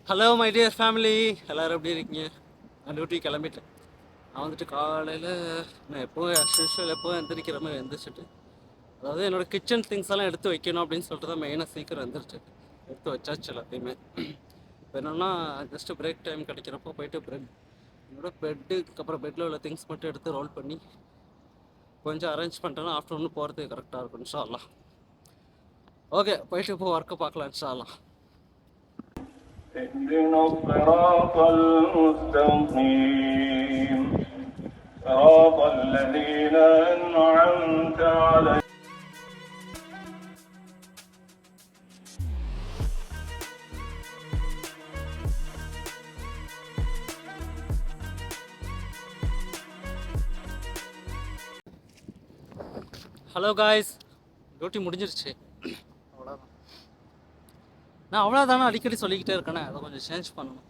Hello my dear family, எல்லோரும் எப்படி இருக்கீங்க? நான் டியூட்டி கிளம்பிட்டேன். நான் வந்துட்டு காலையில் நான் எப்போவும் யூஷுவல் எப்போவும் எந்திரிக்கிற மாதிரி எந்திரிச்சிட்டு, அதாவது என்னோடய கிச்சன் திங்ஸ் எல்லாம் எடுத்து வைக்கணும் அப்படின்னு சொல்லிட்டு தான் மெயினாக சீக்கிரம் எந்திரிச்சு எடுத்து வச்சாச்சு எல்லாத்தையுமே. இப்போ என்னென்னா ஜஸ்ட்டு பிரேக் டைம் கிடைக்கிறப்போ போயிட்டு என்னோட பெட்டுக்கு அப்புறம் பெட்டில் உள்ள திங்ஸ் மட்டும் எடுத்து ரோல் பண்ணி கொஞ்சம் அரேஞ்ச் பண்ணிட்டேன்னா ஆஃப்டர்நூன் போகிறதுக்கு கரெக்டாக இருக்கும் இன்ஷா அல்லாஹ். ஓகே, போயிட்டு இப்போ ஒர்க்கை பார்க்கலாம் இன்ஷா அல்லாஹ். اهدنا الصراط المستقيم صراط الذين أنعمت عليهم. ஹலோ காய்ஸ், டியூட்டி முடிஞ்சிருச்சு. அவ்வளோதான். நான் அவ்வளோதானே அடிக்கடி சொல்லிக்கிட்டே இருக்கேனே, அதை கொஞ்சம் சேஞ்ச் பண்ணணும்.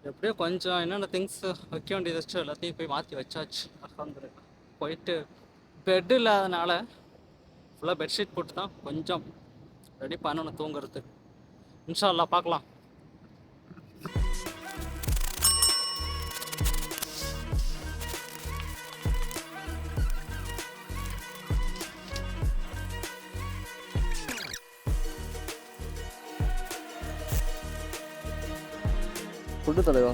எப்படியோ கொஞ்சம் என்னென்ன திங்ஸ் வைக்க வேண்டியது வச்சோ எல்லாத்தையும் போய் மாற்றி வச்சாச்சு. அல்ஹம்துலில்லாஹ். போயிட்டு பெட் இல்லாதனால ஃபுல்லாக பெட்ஷீட் போட்டு தான் கொஞ்சம் ரெடி பண்ணணும் தூங்குறதுக்கு. இன்ஷா அல்லாஹ் பார்க்கலாம். ஃபுட்டு தலைவா.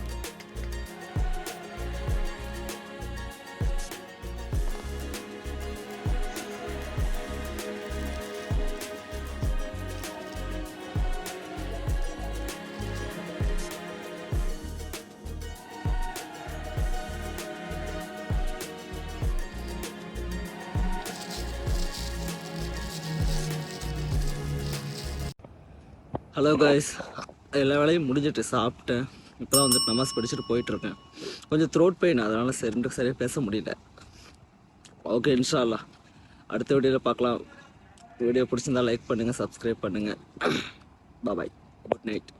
ஹலோ காய்ஸ், எல்லா வேலையும் முடிஞ்சிட்டு சாப்பிட்டேன். இப்போ தான் வந்துட்டு நமாஸ் படிச்சுட்டு போயிட்டுருக்கேன். கொஞ்சம் த்ரோட் பெயின், அதனால் சரியாக பேச முடியல. ஓகே, இன்ஷா அல்லாஹ் அடுத்த வீடியோவில் பார்க்கலாம். வீடியோ பிடிச்சிருந்தா லைக் பண்ணுங்கள், சப்ஸ்கிரைப் பண்ணுங்கள். பாய், குட் நைட்.